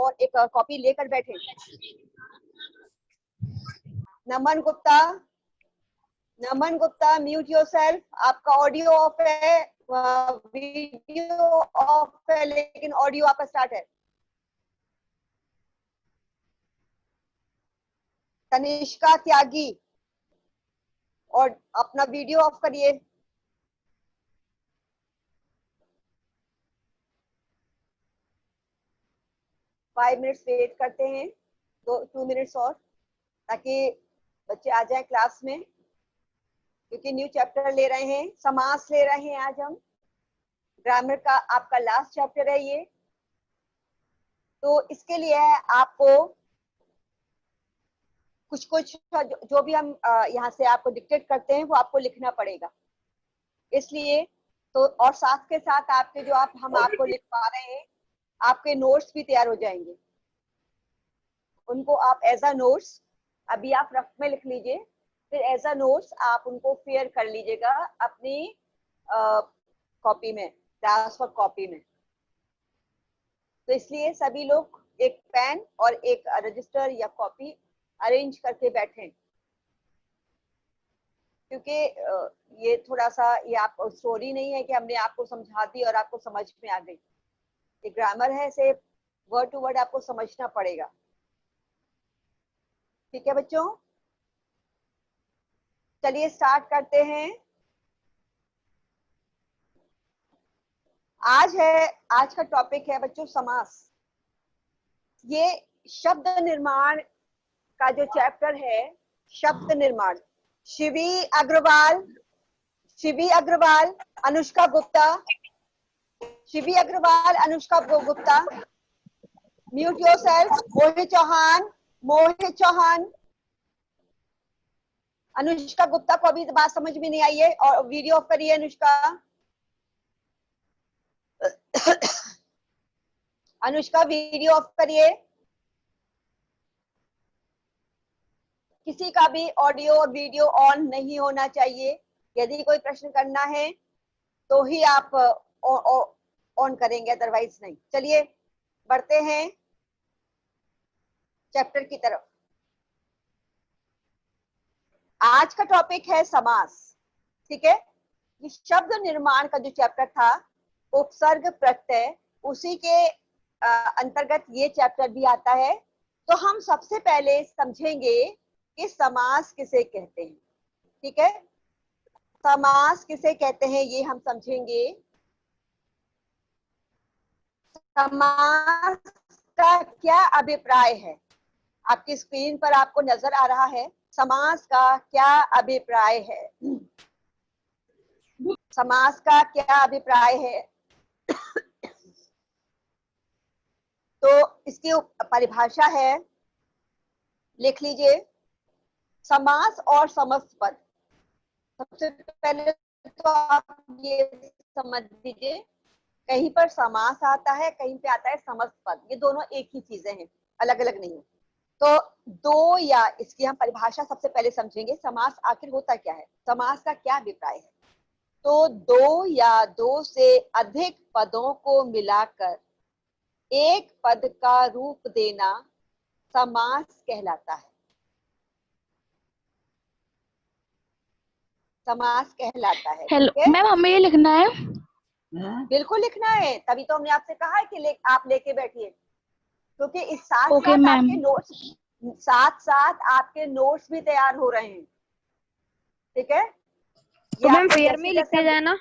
और एक कॉपी लेकर बैठे। नमन गुप्ता, नमन गुप्ता, म्यूट योरसेल्फ। आपका ऑडियो ऑफ है, वीडियो ऑफ है, लेकिन ऑडियो आपका स्टार्ट है। तनिष्का त्यागी, और अपना वीडियो ऑफ करिए। फाइव मिनट्स वेट करते हैं, 2 मिनट्स और, ताकि बच्चे आ जाए क्लास में, क्योंकि न्यू चैप्टर ले रहे हैं, समास ले रहे हैं आज हम। ग्रामर का आपका लास्ट चैप्टर है ये। तो इसके लिए आपको कुछ कुछ जो भी हम यहाँ से आपको डिक्टेट करते हैं वो आपको लिखना पड़ेगा। इसलिए तो, और साथ के साथ आपके जो हम आपको लिख पा रहे हैं, आपके नोट्स भी तैयार हो जाएंगे। उनको आप एज अ नोट्स अभी आप रफ में लिख लीजिए, फिर एज अ नोट्स आप उनको फेयर कर लीजिएगा अपनी कॉपी में, ट्रांसफर कॉपी में। तो इसलिए सभी लोग एक पेन और एक रजिस्टर या कॉपी अरेंज करके बैठें, क्योंकि ये थोड़ा सा, ये आपको स्टोरी नहीं है कि हमने आपको समझा दी और आपको समझ में आ गई। ये ग्रामर है, से वर्ड टू वर्ड आपको समझना पड़ेगा। ठीक है बच्चों, चलिए स्टार्ट करते हैं। आज का टॉपिक है बच्चों समास। ये शब्द निर्माण का जो चैप्टर है, शब्द निर्माण, शिवी अग्रवाल, अनुष्का गुप्ता, शिवी अग्रवाल, अनुष्का गुप्ता, म्यूट योरसेल्फ। मोहित चौहान, अनुष्का गुप्ता को अभी बात समझ में नहीं आई है, और वीडियो ऑफ करिए अनुष्का। अनुष्का वीडियो ऑफ करिए। किसी का भी ऑडियो और वीडियो ऑन नहीं होना चाहिए। यदि कोई प्रश्न करना है तो ही आप ऑन करेंगे, अदरवाइज नहीं। चलिए बढ़ते हैं चैप्टर की तरफ। आज का टॉपिक है समास। ठीक है, ये शब्द निर्माण का जो चैप्टर था, उपसर्ग प्रत्यय, उसी के अंतर्गत ये चैप्टर भी आता है। तो हम सबसे पहले समझेंगे कि समास किसे कहते हैं। ठीक है, समास किसे कहते हैं ये हम समझेंगे। समास का क्या अभिप्राय है, आपकी स्क्रीन पर आपको नजर आ रहा है। समास का क्या अभिप्राय है, समास का क्या अभिप्राय है। तो इसकी परिभाषा है, लिख लीजिए। समास और समस्त पद। सबसे पहले तो आप ये समझ लीजिए, कहीं पर समास आता है, कहीं पे आता है समस्त पद। ये दोनों एक ही चीजें हैं, अलग अलग नहीं है। तो दो, या इसकी हम परिभाषा सबसे पहले समझेंगे। समास आखिर होता क्या है, समास का क्या अभिप्राय है। तो दो या दो से अधिक पदों को मिलाकर एक पद का रूप देना समास कहलाता है। समास कहलाता है। हेलो मैम, हमें ये लिखना है? बिल्कुल लिखना है, तभी तो हमने आपसे कहा है कि आप लेके बैठिए, क्योंकि इस साथ ओके साथ मैम। आपके नोट्स, आपके नोट्स भी तैयार हो रहे हैं। ठीक है, तो ये मैम आपको फेयर में जैसे लिखते जैसे जाना।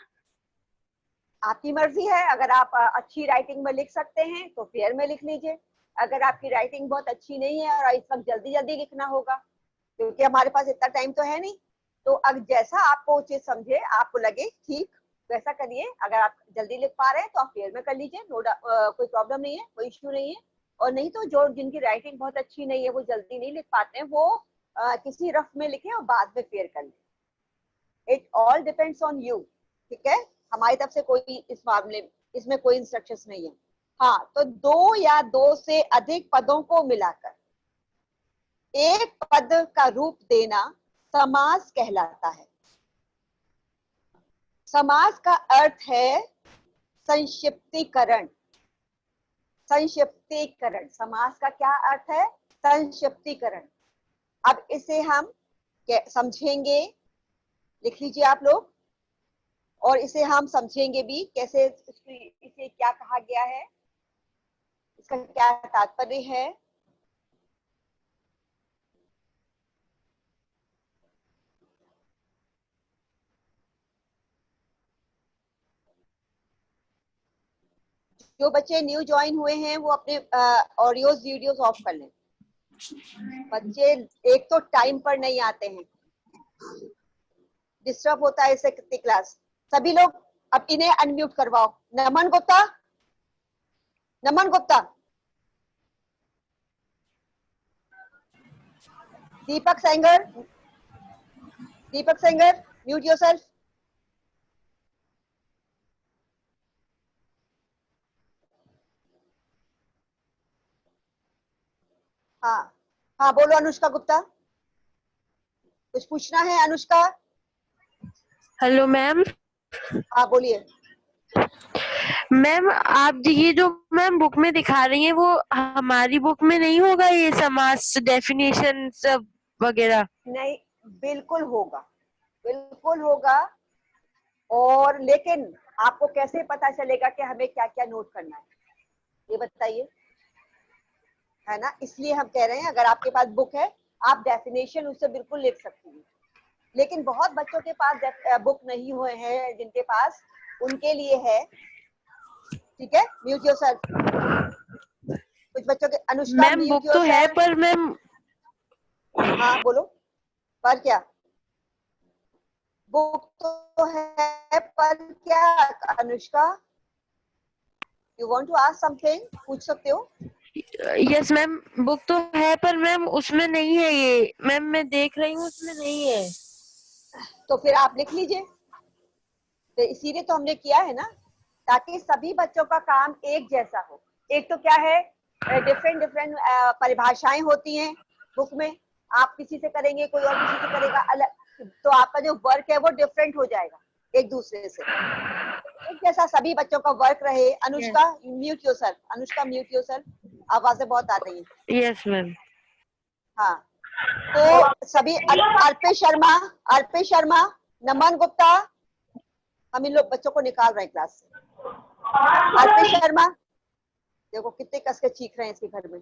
आपकी मर्जी है। अगर आप अच्छी राइटिंग में लिख सकते हैं तो फेयर में लिख लीजिए। अगर आपकी राइटिंग बहुत अच्छी नहीं है और इस वक्त जल्दी जल्दी लिखना होगा, क्योंकि हमारे पास इतना टाइम तो है नहीं, तो अब जैसा आपको उचित समझे, आपको लगे ठीक, वैसा करिए। अगर आप जल्दी लिख पा रहे हैं तो आप फेयर में कर लीजिए, कोई प्रॉब्लम नहीं है, कोई इश्यू नहीं है। और नहीं तो जो जिनकी राइटिंग बहुत अच्छी नहीं है, वो जल्दी नहीं लिख पाते हैं, वो किसी रफ में लिखे और बाद में फेयर कर ले। It all depends on you. ठीक है, हमारी तरफ से कोई इस मामले इसमें कोई इंस्ट्रक्शंस नहीं है। हाँ, तो दो या दो से अधिक पदों को मिलाकर एक पद का रूप देना समास कहलाता है। समास का अर्थ है संक्षिप्तीकरण। संक्षिप्तीकरण। समास का क्या अर्थ है? संक्षिप्तीकरण। अब इसे हम समझेंगे, लिख लीजिए आप लोग, और इसे हम समझेंगे भी कैसे, इसे क्या कहा गया है, इसका क्या तात्पर्य है। जो बच्चे न्यू ज्वाइन हुए हैं वो अपने ऑडियोज वीडियोस ऑफ कर लें। बच्चे एक तो टाइम पर नहीं आते हैं, डिस्टर्ब होता है इससे कितनी क्लास। सभी लोग अब इन्हें अनम्यूट करवाओ। नमन गुप्ता, नमन गुप्ता, दीपक सेंगर, दीपक सेंगर, म्यूट योरसेल्फ। हाँ हाँ, बोलो अनुष्का गुप्ता, कुछ पूछना है अनुष्का? Hello ma'am. हाँ बोलिए। मैम आप ये जो मैम बुक में दिखा रही हैं वो हमारी बुक में नहीं होगा, ये समास डेफिनेशन सब वगैरह? नहीं, बिल्कुल होगा, बिल्कुल होगा। और लेकिन आपको कैसे पता चलेगा कि हमें क्या क्या नोट करना है, ये बताइए, है ना? इसलिए हम कह रहे हैं अगर आपके पास बुक है आप डेफिनेशन उससे बिल्कुल लिख सकती हैं। लेकिन बहुत बच्चों के पास बुक नहीं हुए हैं, जिनके पास, उनके लिए है। ठीक है, म्यूट योरसेल्फ। कुछ बच्चों के, अनुष्का मैम म्यूट बुक तो है योरसेल्फ। पर मैम, हाँ बोलो, पर क्या? बुक तो है पर क्या? Anushka, you want to ask something, पूछ सकते हो। यस मैम बुक तो है पर मैम उसमें नहीं है ये। मैम मैं देख रही हूँ उसमें नहीं है। तो फिर आप लिख लीजिए। तो इसीलिए तो हमने किया है ना, ताकि सभी बच्चों का काम एक जैसा हो। एक तो क्या है, डिफरेंट डिफरेंट परिभाषाएं होती हैं बुक में, आप किसी से करेंगे, कोई और किसी से करेगा अलग, तो आपका जो वर्क है वो डिफरेंट हो जाएगा एक दूसरे से। एक जैसा सभी बच्चों का वर्क रहे। Anushka mute yourself, Anushka mute yourself, आवाजें बहुत आ रही हैं। Yes ma'am. हाँ, तो सभी अर्पित शर्मा, अर्पित शर्मा, नमन गुप्ता, हम इन लोग बच्चों को निकाल रहे हैं क्लास से। अर्पित शर्मा, देखो कितने कस के चीख रहे हैं इसके घर में।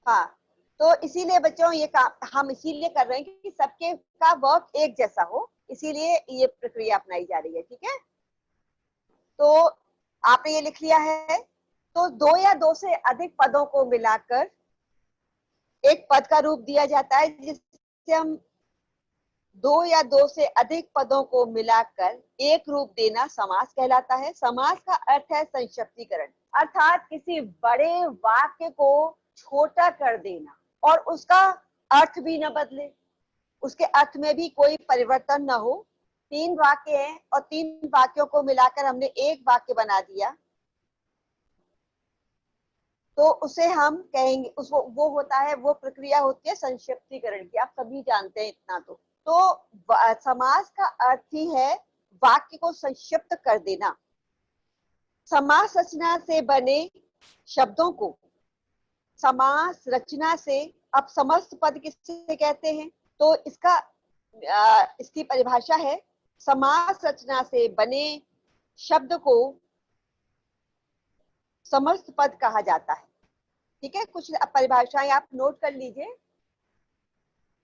हाँ, तो इसीलिए बच्चों ये काम हम इसीलिए कर रहे हैं कि सबके का वर्क एक जैसा हो, इसीलिए ये प्रक्रिया अपनाई जा रही है। ठीक है, तो आपने ये लिख लिया है। तो दो या दो से अधिक पदों को मिलाकर एक पद का रूप दिया जाता है, जिससे हम दो या दो से अधिक पदों को मिलाकर एक रूप देना समास कहलाता है। समास का अर्थ है संक्षिप्तीकरण, अर्थात किसी बड़े वाक्य को छोटा कर देना और उसका अर्थ भी न बदले, उसके अर्थ में भी कोई परिवर्तन न हो। 3 वाक्य हैं और 3 वाक्यों को मिलाकर हमने एक वाक्य बना दिया, तो उसे हम कहेंगे, उसको वो होता है, वो प्रक्रिया होती है संक्षिप्तीकरण की। आप सभी जानते हैं इतना। तो समास का अर्थ ही है वाक्य को संक्षिप्त कर देना। समास रचना से बने शब्दों को, समास रचना से, अब समस्त पद किसे कहते हैं? तो इसकी परिभाषा है, समास रचना से बने शब्द को समस्त पद कहा जाता है। ठीक है, कुछ परिभाषाएं आप नोट कर लीजिए,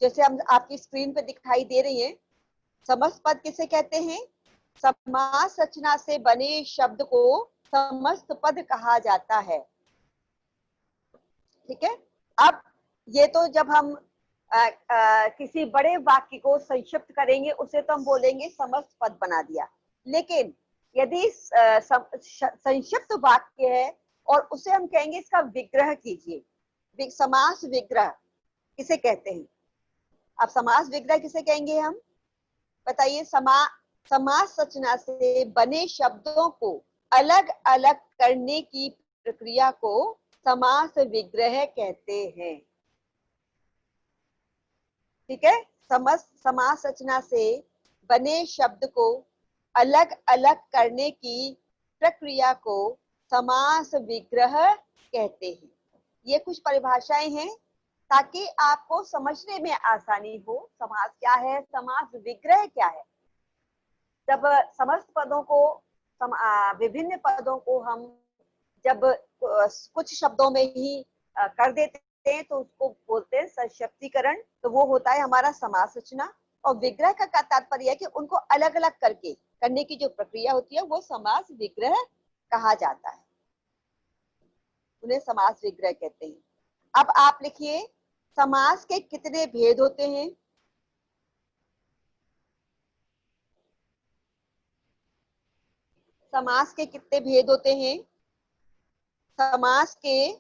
जैसे हम आपकी स्क्रीन पे दिखाई दे रही हैं। समस्त पद किसे कहते हैं? समास रचना से बने शब्द को समस्त पद कहा जाता है। ठीक है, अब ये तो जब हम किसी बड़े वाक्य को संक्षिप्त करेंगे उसे तो हम बोलेंगे समस्त पद बना दिया। लेकिन यदि संक्षिप्त वाक्य है और उसे हम कहेंगे इसका विग्रह कीजिए, समास विग्रह किसे कहते हैं? अब समास विग्रह किसे कहेंगे हम, बताइए? समास रचना से बने शब्दों को अलग अलग करने की प्रक्रिया को समास विग्रह कहते हैं। ठीक है, समास रचना से बने शब्द को अलग अलग करने की प्रक्रिया को समास विग्रह कहते हैं। ये कुछ परिभाषाएं हैं ताकि आपको समझने में आसानी हो। समास क्या है, समास विग्रह क्या है। जब समस्त पदों को विभिन्न पदों को हम जब कुछ शब्दों में ही कर देते हैं तो उसको बोलते हैं सशक्तिकरण। तो वो होता है हमारा समास रचना। और विग्रह का तात्पर्य है कि उनको अलग अलग करके करने की जो प्रक्रिया होती है वो समास विग्रह कहा जाता है, उन्हें समास विग्रह कहते हैं। अब आप लिखिए, समास के कितने भेद होते हैं? समास के कितने भेद होते हैं? समास के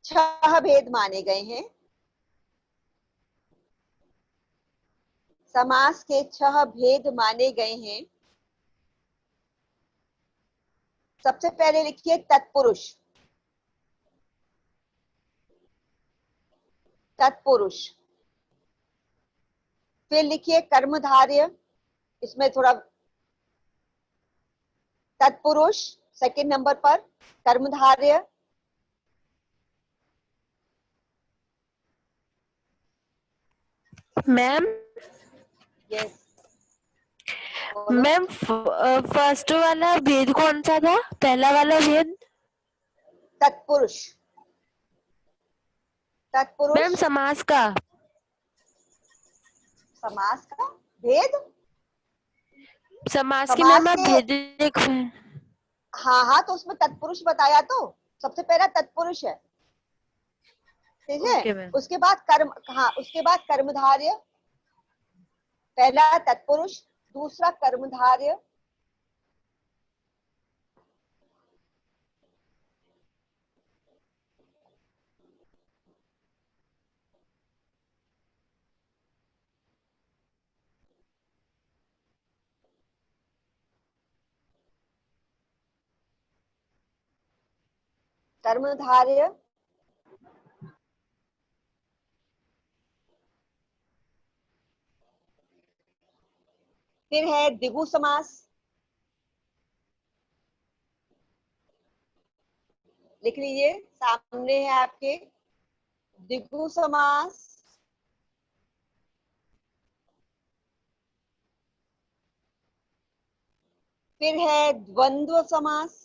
6 भेद माने गए हैं। समास के 6 भेद माने गए हैं। सबसे पहले लिखिए तत्पुरुष। तत्पुरुष। फिर लिखिए कर्मधारय। इसमें थोड़ा तत्पुरुष सेकंड नंबर पर, कर्मधारय। मैम यस मैम फर्स्ट वाला भेद कौन सा था, पहला वाला भेद? तत्पुरुष। तत्पुरुष मैम समास का। समास का भेद। समास की समास मैम आप के भेद देख। हाँ हाँ, तो उसमें तत्पुरुष बताया, तो सबसे पहला तत्पुरुष है, ठीक है। Okay ma'am. उसके बाद कर्म, हाँ उसके बाद कर्मधारय। पहला तत्पुरुष, दूसरा कर्मधारय, कर्मधारय। फिर है द्विगु समास। लिख लीजिए, सामने है आपके द्विगु समास। फिर है द्वंद्व समास।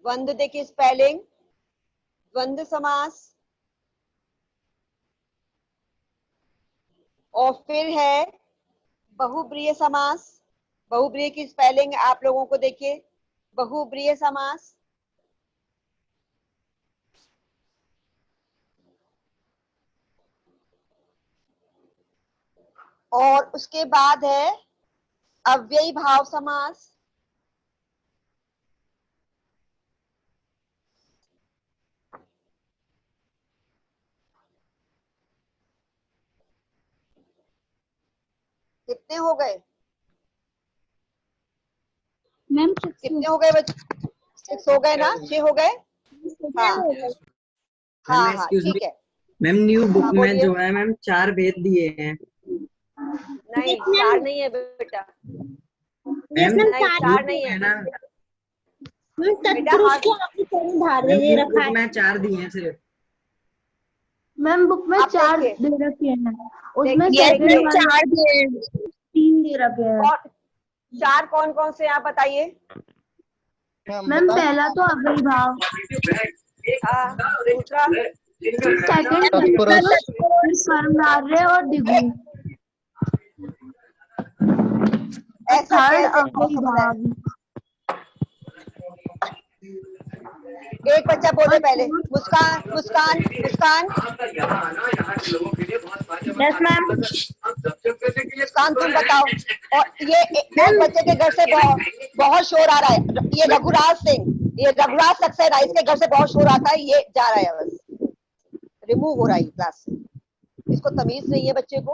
द्वंद्व देखिए स्पेलिंग, द्वंद्व समास। और फिर है बहुब्रीहि समास। बहुब्रीहि की स्पेलिंग आप लोगों को देखिए, बहुब्रीहि समास। और उसके बाद है अव्ययी भाव समास। कितने हो गए मैम? कितने हो गए बच्चे? 6 हो गए ना, 6 हो गए। हाँ हाँ हाँ ठीक है। मैम न्यू बुक हाँ में बोलिए। जो है मैम 4 भेद दिए हैं। नहीं 4 नहीं है बेटा, मैम नहीं 4 नहीं है ना, बेटा। हाँ कर्मधारय मैम दे न्यू रखा बुक है। में 4 दिए हैं सिर्फ। मैम बुक में आप 4 देखिए। दे रखे हैं, उसमें देखिए, सेकंड देखिए। वाले 3 दे रखे हैं। और 4 कौन कौन से आप बताइए? मैम पहला तो अव्ययी भाव, हाँ, दूसरा सेकंड तत्पुरुष, कर्मधारय और द्विगु, ऐसा थर्ड कैसे हो अव्ययी सकता है? भाव। एक बच्चा बोले पहले, मुस्कान मुस्कान मुस्कान। Yes ma'am. मुस्कान तुम बताओ। और ये एक बच्चे के घर से बहुत शोर आ रहा है। ये रघुराज सिंह, ये रघुराज सक्सेना, इसके घर से बहुत शोर आता है, ये जा रहा है, बस रिमूव हो रहा है क्लास से। इसको तमीज नहीं है बच्चे को।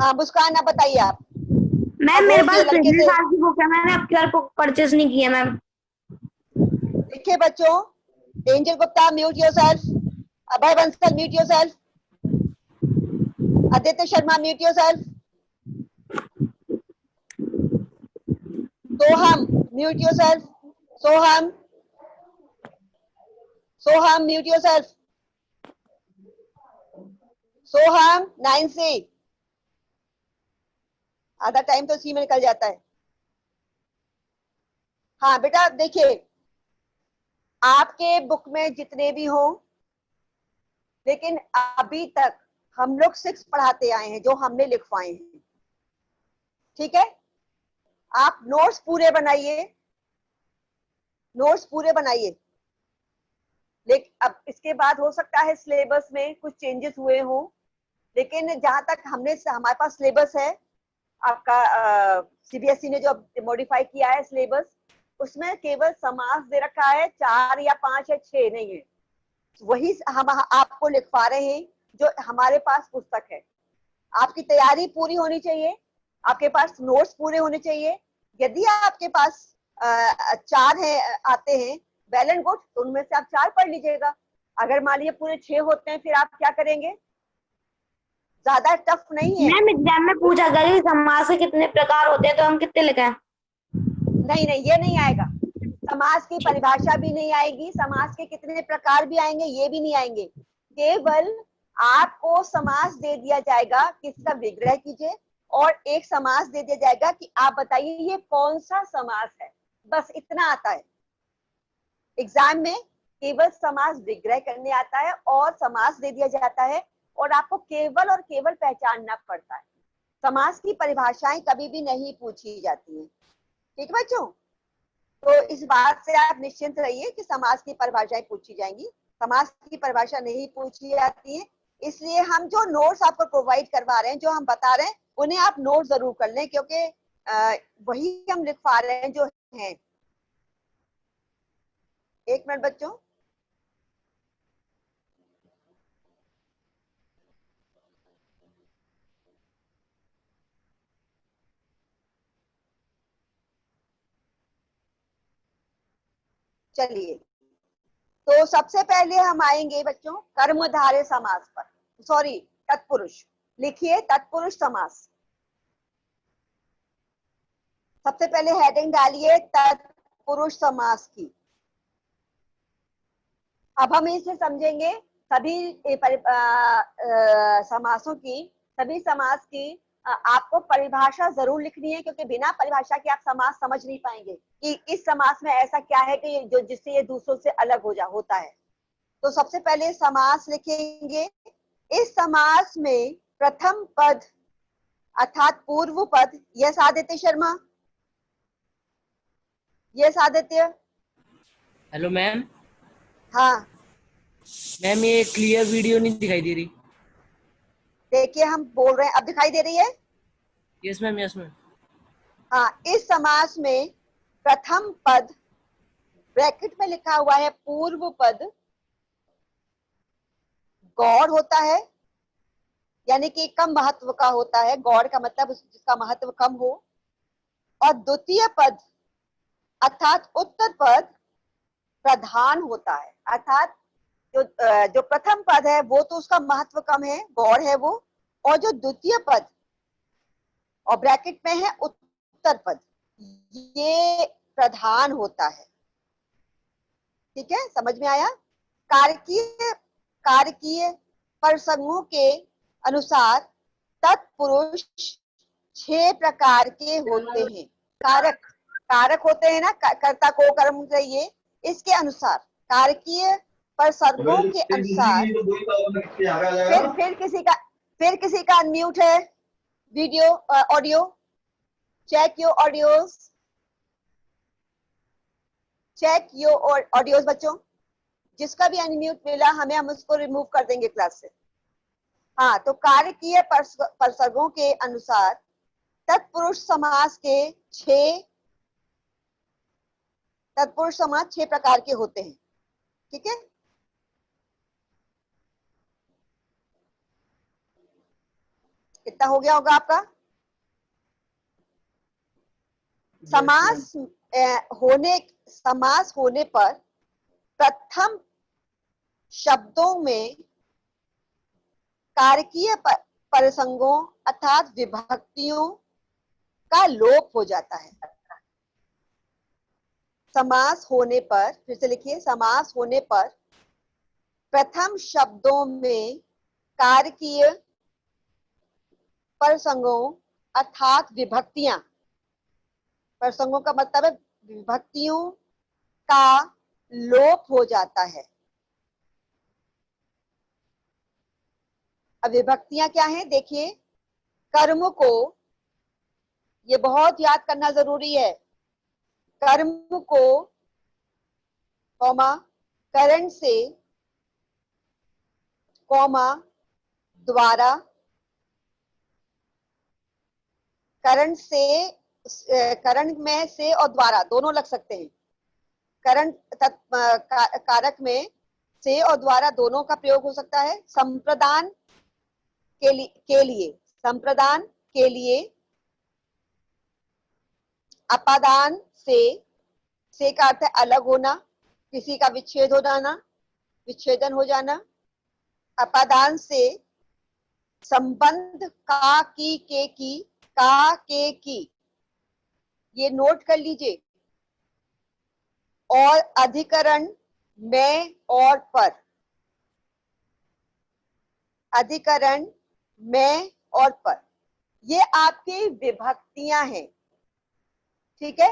हाँ मुस्कान, आप बताइए आप। मैम अब मेरे वो पास जो लड़के पिछले से साल की बुक है, मैंने अब की बार बुक परचेज नहीं की है मैम। लिखे बच्चों। Angel Gupta mute yourself. Abhay Bansal mute yourself. Aditya Sharma, mute yourself. Soham, mute yourself. Soham, Soham, mute yourself. Soham, 9 से आधा टाइम तो इसी में निकल जाता है। हाँ बेटा देखिए, आपके बुक में जितने भी हों, लेकिन अभी तक हम लोग 6 पढ़ाते आए हैं जो हमने लिखवाए हैं, ठीक है। आप नोट्स पूरे बनाइए, नोट्स पूरे बनाइए। लेकिन अब इसके बाद हो सकता है सिलेबस में कुछ चेंजेस हुए हों, लेकिन जहां तक हमारे पास सिलेबस है आपका, सीबीएसई ने जो मॉडिफाई किया है सिलेबस, उसमें केवल समास दे रखा है 4 या 5 या 6 नहीं है। वही हम आपको लिखवा रहे हैं जो हमारे पास पुस्तक है। आपकी तैयारी पूरी होनी चाहिए, आपके पास नोट्स पूरे होने चाहिए। यदि आपके पास 4 है आते हैं वेल एंड गुड, तो उनमें से आप 4 पढ़ लीजिएगा। अगर मान लीजिए पूरे 6 होते हैं, फिर आप क्या करेंगे? ज्यादा टफ नहीं है। मैम एग्जाम में पूछा गया समास के कितने प्रकार होते हैं तो हम कितने लिखें? नहीं नहीं, ये नहीं आएगा। समास की परिभाषा भी नहीं आएगी, समास के कितने प्रकार भी आएंगे ये भी नहीं आएंगे। केवल आपको समास दे दिया जाएगा कि इसका विग्रह कीजिए, और एक समास दे दिया जाएगा कि आप बताइए ये कौन सा समास है। बस इतना आता है। एग्जाम में केवल समास विग्रह करने आता है और समास दे दिया जाता है, और आपको केवल और केवल पहचानना पड़ता है। समास की परिभाषाएं कभी भी नहीं पूछी जाती हैं, ठीक है बच्चों। तो इस बात से आप निश्चिंत रहिए कि समास की परिभाषाएं पूछी जाएंगी। समास की परिभाषा नहीं पूछी जाती है, इसलिए हम जो नोट्स आपको प्रोवाइड करवा रहे हैं, जो हम बता रहे हैं, उन्हें आप नोट जरूर कर लें, क्योंकि वही हम लिखवा रहे हैं जो हैं। एक मिनट बच्चों। चलिए, तो सबसे पहले हम आएंगे बच्चों कर्मधारय समास पर, सॉरी तत्पुरुष। लिखिए तत्पुरुष समास। सबसे पहले हेडिंग डालिए तत्पुरुष समास की। अब हम इसे समझेंगे सभी समासों की, सभी समास की आपको परिभाषा जरूर लिखनी है, क्योंकि बिना परिभाषा के आप समास समझ नहीं पाएंगे कि इस समास में ऐसा क्या है कि जो जिससे ये दूसरों से अलग होता है। तो सबसे पहले समास लिखेंगे। इस समास में प्रथम पद अर्थात पूर्व पद, yes Aditya Sharma, yes Aditya. Hello ma'am. हाँ मैम ये क्लियर वीडियो नहीं दिखाई दे रही। देखिए हम बोल रहे हैं, अब दिखाई दे रही है? Yes ma'am, yes ma'am. हाँ, इस समास में प्रथम पद ब्रैकेट में लिखा हुआ है पूर्व पद गौड़ होता है, यानी कि कम महत्व का होता है। गौड़ का मतलब जिसका महत्व कम हो। और द्वितीय पद अर्थात उत्तर पद प्रधान होता है, अर्थात जो प्रथम पद है वो तो उसका महत्व कम है, गौड़ है वो, और जो द्वितीय पद और ब्रैकेट में है उत्तर पद, ये प्रधान होता है। ठीक है, समझ में आया? कारकीय प्रसंगों के अनुसार तत्पुरुष 6 प्रकार के होते हैं। कारक होते हैं ना, कर्ता को कर्म चाहिए। इसके अनुसार कारकीय प्रसंगों के अनुसार, फिर किसी का अनम्यूट है video audio. Check your audios, check your audios बच्चों। जिसका भी अनम्यूट मिला हमें, हम उसको रिमूव कर देंगे क्लास से। हाँ, तो कारकीय प्रसंगों के अनुसार तत्पुरुष समास के 6 तत्पुरुष समास 6 प्रकार के होते हैं। ठीक है, कितना हो गया होगा आपका? समास होने पर प्रथम शब्दों में कारकीय परसंगों अर्थात विभक्तियों का लोप हो जाता है। समास होने पर, फिर से लिखिए, समास होने पर प्रथम शब्दों में कारकीय परसंगों अर्थात विभक्तियां, परसंगों का मतलब है विभक्तियों का लोप हो जाता है। अब विभक्तियां क्या हैं देखिए, कर्म को, ये बहुत याद करना जरूरी है, कर्म को कॉमा करण से कॉमा द्वारा, करण से, करण में से और द्वारा दोनों लग सकते हैं, करण कारक में से और द्वारा दोनों का प्रयोग हो सकता है। संप्रदान के लिए संप्रदान के लिए अपादान से का अर्थ है अलग होना, किसी का विच्छेद हो जाना, विच्छेदन हो जाना। अपादान से संबंध का की के की, का के की, ये नोट कर लीजिए। और अधिकरण में और पर, अधिकरण में और पर, ये आपकी विभक्तियां हैं। ठीक है,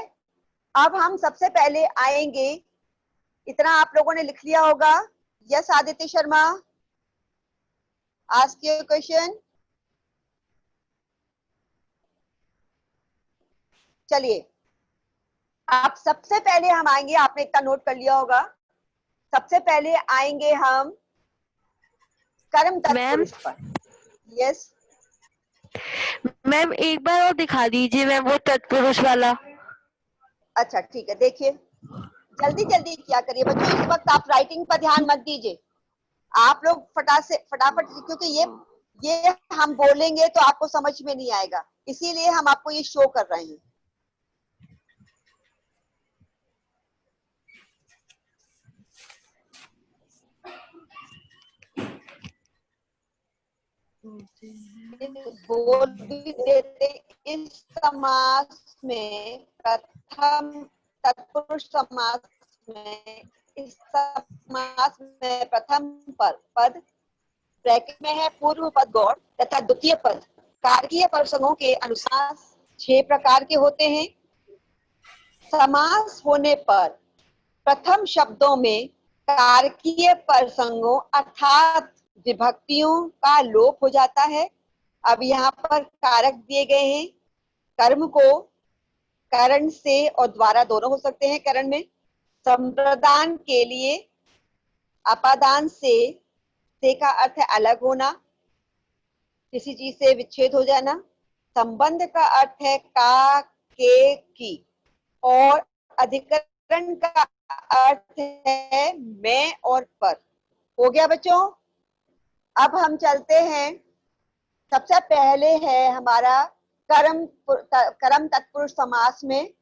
अब हम सबसे पहले आएंगे, इतना आप लोगों ने लिख लिया होगा। Yes Aditya Sharma, ask your question. चलिए, आप सबसे पहले हम आएंगे, आपने इतना नोट कर लिया होगा, सबसे पहले आएंगे हम कर्म तत्पुरुष पर। यस मैम एक बार और दिखा दीजिए मैम वो तत्पुरुष वाला। अच्छा ठीक है, देखिए जल्दी जल्दी क्या करिए बच्चों, इस वक्त आप राइटिंग पर ध्यान मत दीजिए, आप लोग फटाफट, क्योंकि ये हम बोलेंगे तो आपको समझ में नहीं आएगा, इसीलिए हम आपको ये शो कर रहे हैं। बोल भी देते, इस समास में प्रथम तत्पुरुष समास में, इस समास में प्रथम पद ब्रैकेट में है पूर्व पद गौड़ तथा द्वितीय पद कारकीय प्रसंगों के अनुसार 6 प्रकार के होते हैं। समास होने पर प्रथम शब्दों में कारकीय प्रसंगों अर्थात विभक्तियों का लोप हो जाता है। अब यहाँ पर कारक दिए गए हैं, कर्म को करण से और द्वारा दोनों हो सकते हैं करण में। संप्रदान के लिए अपादान से का अर्थ है अलग होना, किसी चीज से विच्छेद हो जाना। संबंध का अर्थ है का के की, और अधिकरण का अर्थ है में और पर। हो गया बच्चों, अब हम चलते हैं, सबसे पहले है हमारा कर्म तत्पुरुष समास में,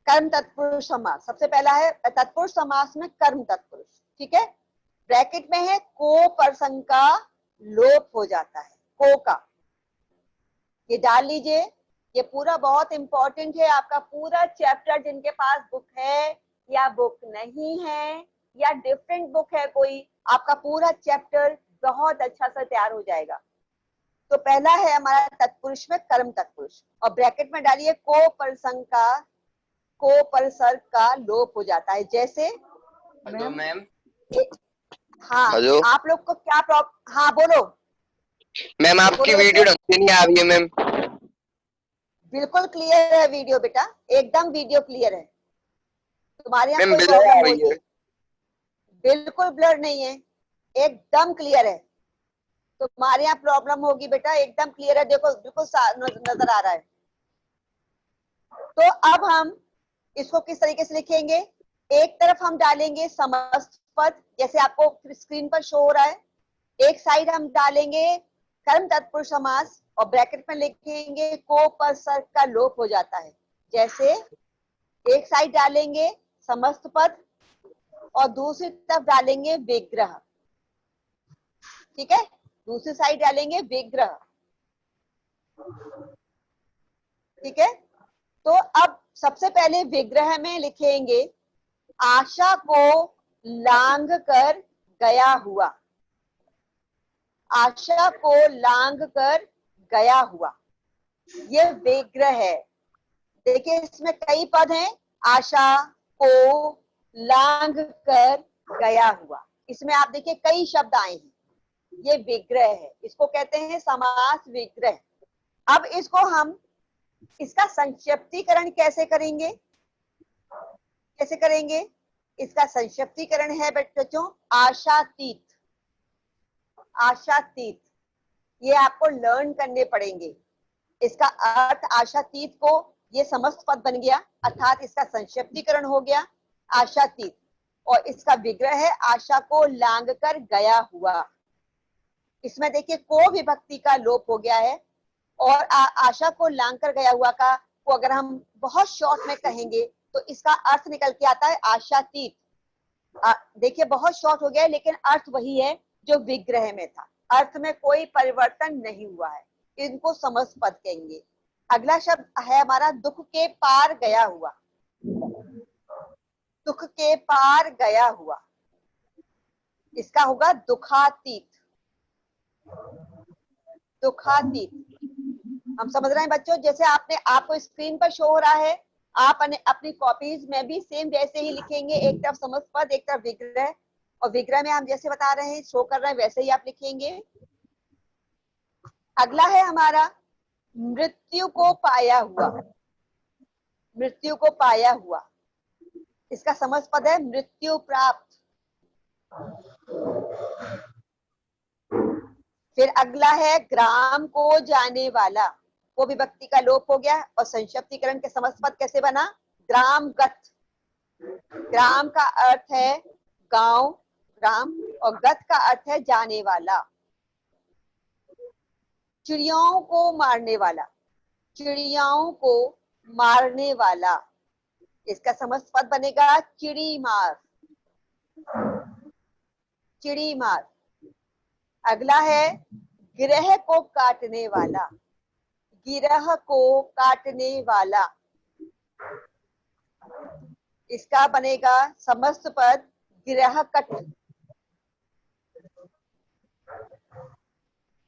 कर्म तत्पुरुष समास सबसे पहला है तत्पुरुष समास में कर्म तत्पुरुष। ठीक है, ब्रैकेट में है को प्रसंग का लोप हो जाता है, को का, ये डाल लीजिए, ये पूरा बहुत इंपॉर्टेंट है। आपका पूरा चैप्टर, जिनके पास बुक है या बुक नहीं है या डिफरेंट बुक है कोई, आपका पूरा चैप्टर बहुत अच्छा से तैयार हो जाएगा। तो पहला है हमारा तत्पुरुष में कर्म तत्पुरुष, और ब्रैकेट में डालिए को प्रसंग का, को परसर्ग का लोप हो जाता है। जैसे मैम, हाँ, हेलो आप लोग को क्या प्रॉब्लम, हाँ बोलो मैम, आपकी वीडियो ढंग से नहीं आ रही है मैम। बिल्कुल क्लियर है वीडियो बेटा, एकदम वीडियो क्लियर है। तुम्हारे यहाँ मैम कोई ब्लर आ प्रॉब्लम रही हो है। बिल्कुल ब्लर नहीं है, एकदम क्लियर है। तुम्हारे यहाँ प्रॉब्लम होगी बेटा, एकदम क्लियर है, देखो बिल्कुल नजर आ रहा है। तो अब हम इसको किस तरीके से लिखेंगे, एक तरफ हम डालेंगे समस्त पद, जैसे आपको स्क्रीन पर शो हो रहा है, एक साइड हम डालेंगे कर्म तत्पुरुष समास और ब्रैकेट में लिखेंगे को परसर्ग का लोप हो जाता है। जैसे एक साइड डालेंगे समस्त पद और दूसरी तरफ डालेंगे विग्रह। ठीक है, दूसरी साइड डालेंगे विग्रह। ठीक है, तो अब सबसे पहले विग्रह में लिखेंगे आशा को लांघ कर गया हुआ। आशा को लांघ कर गया हुआ, ये विग्रह है। देखिए इसमें कई पद हैं, आशा को लांघ कर गया हुआ, इसमें आप देखिए कई शब्द आए हैं, ये विग्रह है, इसको कहते हैं समास विग्रह। अब इसको हम इसका संक्षिप्तीकरण कैसे करेंगे, कैसे करेंगे? इसका संक्षिप्तीकरण है बच्चों आशातीत। आशातीत ये आपको लर्न करने पड़ेंगे। इसका अर्थ आशातीत को ये समस्त पद बन गया, अर्थात इसका संक्षिप्तीकरण हो गया आशातीत, और इसका विग्रह है आशा को लांघ कर गया हुआ। इसमें देखिए को विभक्ति का लोप हो गया है, और आशा को लांघ कर गया हुआ का को अगर हम बहुत शॉर्ट में कहेंगे तो इसका अर्थ निकल के आता है आशातीत। देखिए बहुत शॉर्ट हो गया है, लेकिन अर्थ वही है जो विग्रह में था, अर्थ में कोई परिवर्तन नहीं हुआ है, इनको समस्त पद कहेंगे। अगला शब्द है हमारा दुख के पार गया हुआ। दुख के पार गया हुआ, इसका होगा दुखातीत। दुखातीत हम समझ रहे हैं बच्चों, जैसे आपको स्क्रीन पर शो हो रहा है, आप अपनी कॉपीज में भी सेम वैसे ही लिखेंगे, एक तरफ समस्त पद एक तरफ विग्रह, और विग्रह में हम जैसे बता रहे हैं शो कर रहे हैं वैसे ही आप लिखेंगे। अगला है हमारा मृत्यु को पाया हुआ। मृत्यु को पाया हुआ, इसका समस्त पद है मृत्यु प्राप्त। फिर अगला है ग्राम को जाने वाला, को विभक्ति का लोप हो गया, और संक्षिप्तीकरण के समस्त पद कैसे बना ग्रामगत। ग्राम का अर्थ है गांव, ग्राम, और गत का अर्थ है जाने वाला। चिड़ियाओं को मारने वाला, चिड़ियाओं को मारने वाला, इसका समस्त पद बनेगा चिड़ी मार। चिड़ी मार। अगला है गिरह को काटने वाला। गिरह को काटने वाला, इसका बनेगा समस्त पद गिरह कट।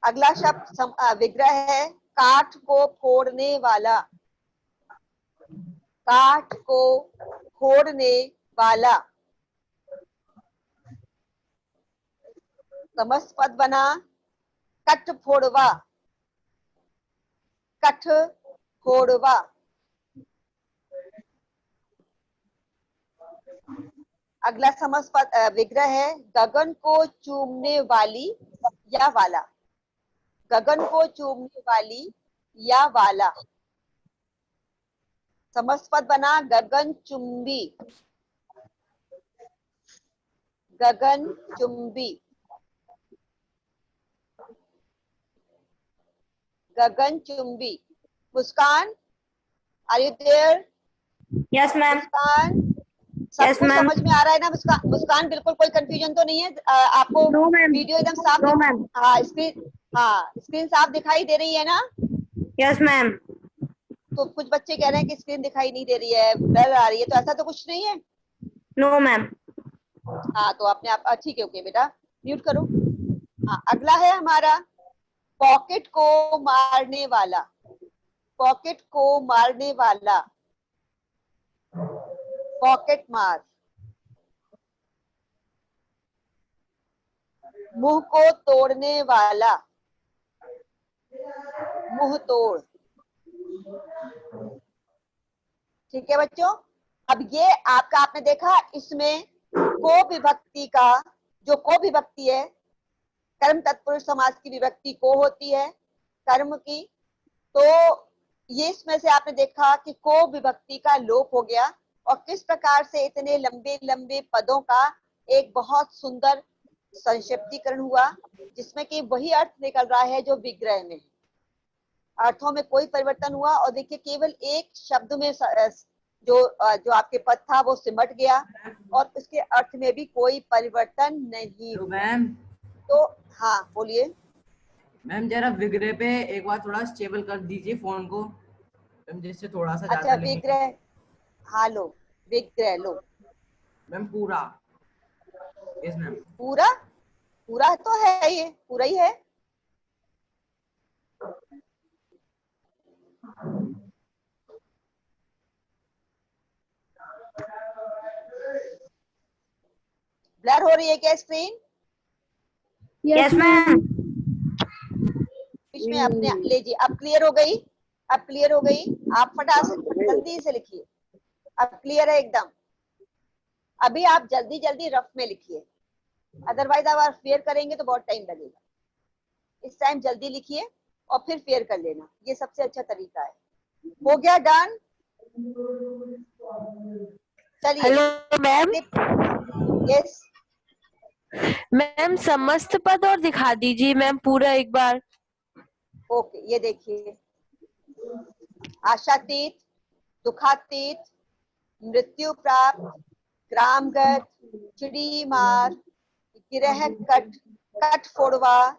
अगला शब्द विग्रह है काठ को फोड़ने वाला। काठ को फोड़ने वाला, समस्त पद बना कठ फोड़वा। कठ फोड़वा। अगला समस्त पद विग्रह है गगन को चूमने वाली या वाला। गगन को चूमने वाली या वाला, समस्त पद बना गगन चुंबी। गगन चुंबी। गगन चुंबी। Muskan, are you there? Yes ma'am. Muskan, सब Yes, कुछ ma'am. समझ में आ रहा है ना? मुस्कान, मुस्कान बिल्कुल कोई कंफ्यूजन तो नहीं है? आपको No, ma'am. वीडियो एकदम साफ No, ma'am. हाँ स्क्रीन साफ दिखाई दे रही है ना? Yes ma'am. तो कुछ बच्चे कह रहे हैं कि स्क्रीन दिखाई नहीं दे रही है, ब्लर आ रही है, तो ऐसा तो कुछ नहीं है। No ma'am. हाँ तो अपने आप ठीक है, ओके बेटा म्यूट करो। हाँ अगला है हमारा पॉकेट को मारने वाला। पॉकेट को मारने वाला, पॉकेट मार। मुंह को तोड़ने वाला, मुंह तोड़। ठीक है बच्चों, अब ये आपने देखा इसमें को विभक्ति का, जो को विभक्ति है कर्म तत्पुरुष समास की विभक्ति को होती है कर्म की, तो ये इसमें से आपने देखा कि को विभक्ति का लोप हो गया, और किस प्रकार से इतने लंबे लंबे पदों का एक बहुत सुंदर संक्षिप्तीकरण हुआ, जिसमें कि वही अर्थ निकल रहा है जो विग्रह में है। अर्थों में कोई परिवर्तन हुआ, और देखिए केवल एक शब्द में जो आपके पद था वो सिमट गया, और उसके अर्थ में भी कोई परिवर्तन नहीं हुआ। मैम तो हाँ बोलिए। मैम जरा विग्रे पे एक बार थोड़ा स्टेबल कर दीजिए फोन को मैम, जिससे थोड़ा सा अच्छा ज्यादा लगे। विग्रह, हाँ लो, विग्रह लो। मैम पूरा, यस मैम। पूरा, पूरा तो है, ये पूरा ही है। ब्लर हो रही है क्या स्क्रीन? Yes ma'am. बीच में अपने लीजिए, अब क्लियर हो गई, अब क्लियर हो गई। आप जल्दी से लिखिए, अब क्लियर है एकदम। अभी आप जल्दी जल्दी रफ में लिखिए, अदरवाइज आप फेयर करेंगे तो बहुत टाइम लगेगा। इस टाइम जल्दी लिखिए और फिर फेयर कर लेना, ये सबसे अच्छा तरीका है। हो गया डन? चलिए हेलो मैम। यस, मैम समस्त पद और दिखा दीजिए मैम पूरा एक बार। ओके ये देखिए, आशातीत, दुखातीत, मृत्यु प्राप्त, ग्रामगत, चिड़ी मार, गिरह कट, कट फोड़वा,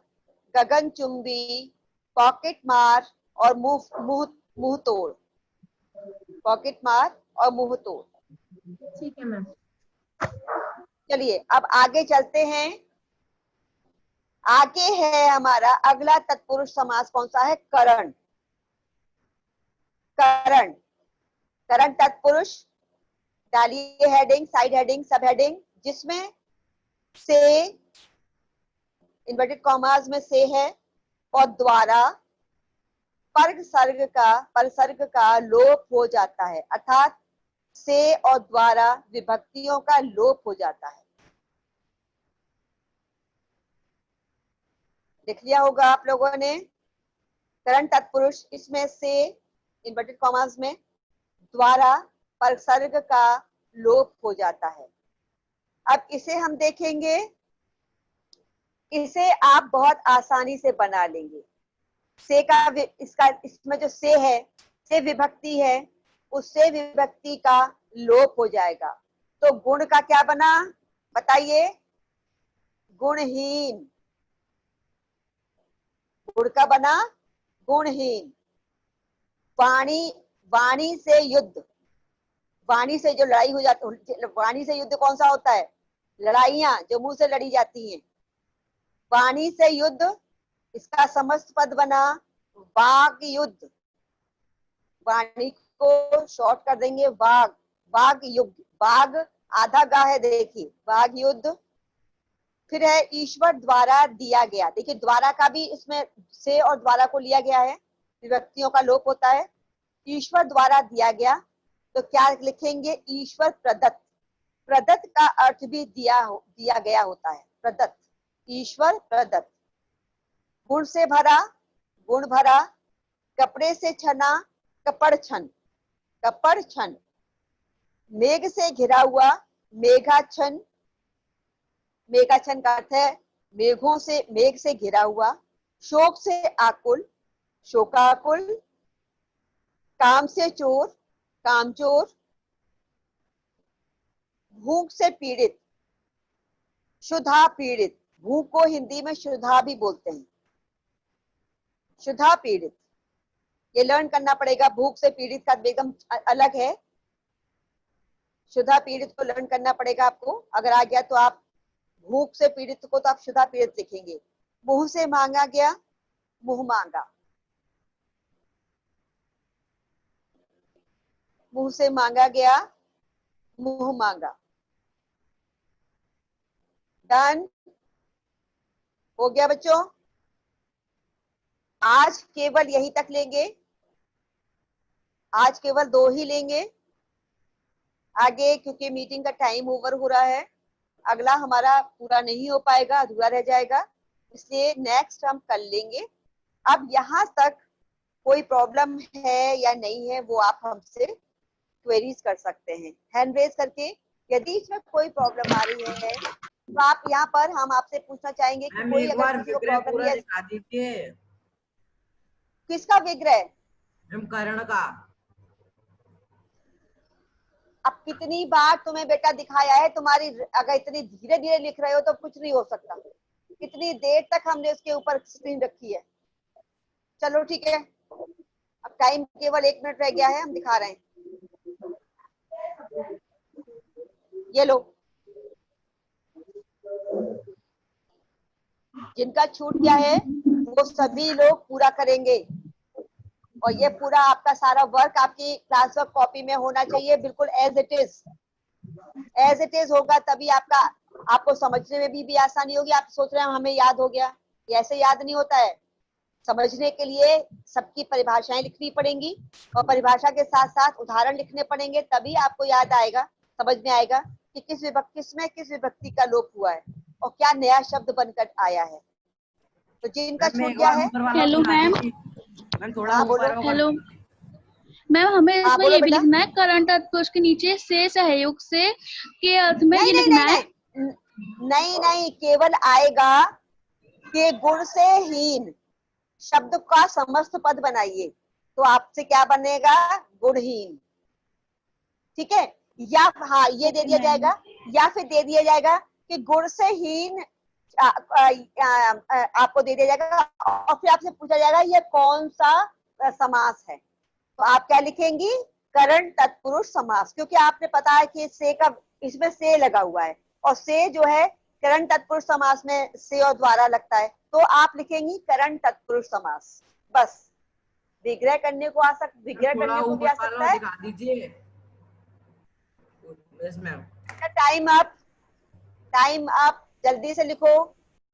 गगन चुंबी, पॉकेट मार और मुंह मुंह मुंह तोड़। पॉकेट मार और मुंह तोड़। ठीक है मैम। चलिए अब आगे चलते हैं। आगे है हमारा अगला तत्पुरुष समास, कौन सा है? करण। करण, करण तत्पुरुष। डालिए हेडिंग, साइड हेडिंग, सब हेडिंग, जिसमें से, इन्वर्टेड कॉमास में से है, और द्वारा परसर्ग का लोप हो जाता है, अर्थात से और द्वारा विभक्तियों का लोप हो जाता है। लिख लिया होगा आप लोगों ने। करण तत्पुरुष, इसमें से इन्वर्टेड कॉमास में द्वारा परसर्ग का लोप हो जाता है। अब इसे हम देखेंगे, इसे आप बहुत आसानी से बना लेंगे। से का इसका, इसमें जो से है, से विभक्ति है, उससे विभक्ति का लोप हो जाएगा। तो गुण का क्या बना बताइए? गुणहीन। गुण का बना गुणहीन। वाणी, वाणी से युद्ध, वाणी से जो लड़ाई हो जाती, वाणी से युद्ध कौन सा होता है? लड़ाइयां जो मुंह से लड़ी जाती हैं। वाणी से युद्ध, इसका समस्त पद बना वाग युद्ध। वाणी को शॉर्ट कर देंगे वाग, वाग युद्ध। वाग आधा गा है, देखिए वाग युद्ध। फिर है ईश्वर द्वारा दिया गया। देखिए द्वारा का भी इसमें से और द्वारा को लिया गया है, विभक्तियों का लोप होता है। ईश्वर द्वारा दिया गया, तो क्या लिखेंगे? ईश्वर प्रदत्त। प्रदत्त का अर्थ भी दिया गया होता है, प्रदत्त, ईश्वर प्रदत्त। गुण से भरा, गुण भरा। कपड़े से छना, कपड़ छन, कपड़ छन। मेघ से घिरा हुआ, मेघाच्छन। मेघाच्छन का अर्थ है मेघों से, मेघ से घिरा हुआ। शोक से आकुल, शोकाकुल। काम से चोर, कामचोर। भूख से पीड़ित, क्षुधा पीड़ित। भूख को हिंदी में क्षुधा भी बोलते हैं, क्षुधा पीड़ित। ये लर्न करना पड़ेगा, भूख से पीड़ित का बेगम अलग है, क्षुधा पीड़ित को लर्न करना पड़ेगा आपको। अगर आ गया तो आप भूख से पीड़ित को तो आप क्षुधा पीड़ित लिखेंगे। मुंह से मांगा गया, मुंह मांगा। मुंह से मांगा गया, मुंह मांगा। डन हो गया बच्चों? आज केवल यही तक लेंगे, आज केवल 2 ही लेंगे। आगे क्योंकि मीटिंग का टाइम ओवर हो रहा है, अगला हमारा पूरा नहीं हो पाएगा, अधूरा रह जाएगा, इसलिए नेक्स्ट हम कर लेंगे। अब यहाँ तक कोई प्रॉब्लम है या नहीं है वो आप हमसे क्वेरीज कर सकते हैं हैंड रेज करके। यदि इसमें कोई प्रॉब्लम आ रही है तो आप यहाँ पर, हम आपसे पूछना चाहेंगे कि कोई एक अगर बार किसी को विग्रह प्रॉब्लम पूरा है। दिखा दीजिए। किसका विग्रह? मैम कर्ण का। अब कितनी बार तुम्हें बेटा दिखाया है? तुम्हारी अगर इतनी धीरे धीरे लिख रहे हो तो कुछ नहीं हो सकता। कितनी देर तक हमने उसके ऊपर स्क्रीन रखी है, चलो ठीक है, अब टाइम केवल 1 मिनट रह गया है, हम दिखा रहे हैं। ये लो, जिनका छूट गया है वो सभी लोग पूरा करेंगे, और ये पूरा आपका सारा वर्क आपकी क्लास वर्क कॉपी में होना चाहिए, बिल्कुल as it is. As it is होगा तभी आपको समझने में भी आसानी होगी। आप सोच रहे हैं हमें याद हो गया, ये ऐसे याद नहीं होता है। समझने के लिए सबकी परिभाषाएं लिखनी पड़ेंगी, और परिभाषा के साथ साथ उदाहरण लिखने पड़ेंगे, तभी आपको याद आएगा, समझ में आएगा कि किस विभक्ति का लोप हुआ है और क्या नया शब्द बनकर आया है। तो जिनका मैम, छूट एक गया बार है, ऊपर वाला हेलो बना मैम। दीजिए। मैम थोड़ा हाँ, ऊपर बोलो। वाला कर हेलो दीजिए। मैम, हमें इसमें बोलो ये भी बेटा। लिखना है करंट अर्थ को उसके नीचे से सहयोग से के अर्थ में नहीं ये नहीं लिखना नहीं है। नहीं नहीं, केवल आएगा कि गुण से हीन शब्द का समस्त पद बनाइए, तो आपसे क्या बनेगा, गुणहीन। ठीक है, या हाँ ये दे दिया जाएगा, या फिर दे दिया जाएगा कि गुण से हीन आपको दे दिया जाएगा, और फिर आपसे पूछा जाएगा ये कौन सा समास है, तो आप क्या लिखेंगी, करण तत्पुरुष समास, क्योंकि आपने पता है कि से का इसमें से लगा हुआ है, और से जो है करण तत्पुरुष समास में से और द्वारा लगता है, तो आप लिखेंगी करण तत्पुरुष समास। बस विग्रह करने को विग्रह थोड़ा करने को भी ऊपर आ वाला सकता है। दिखा दीजिए। Yes ma'am. Time up, time up, जल्दी से लिखो।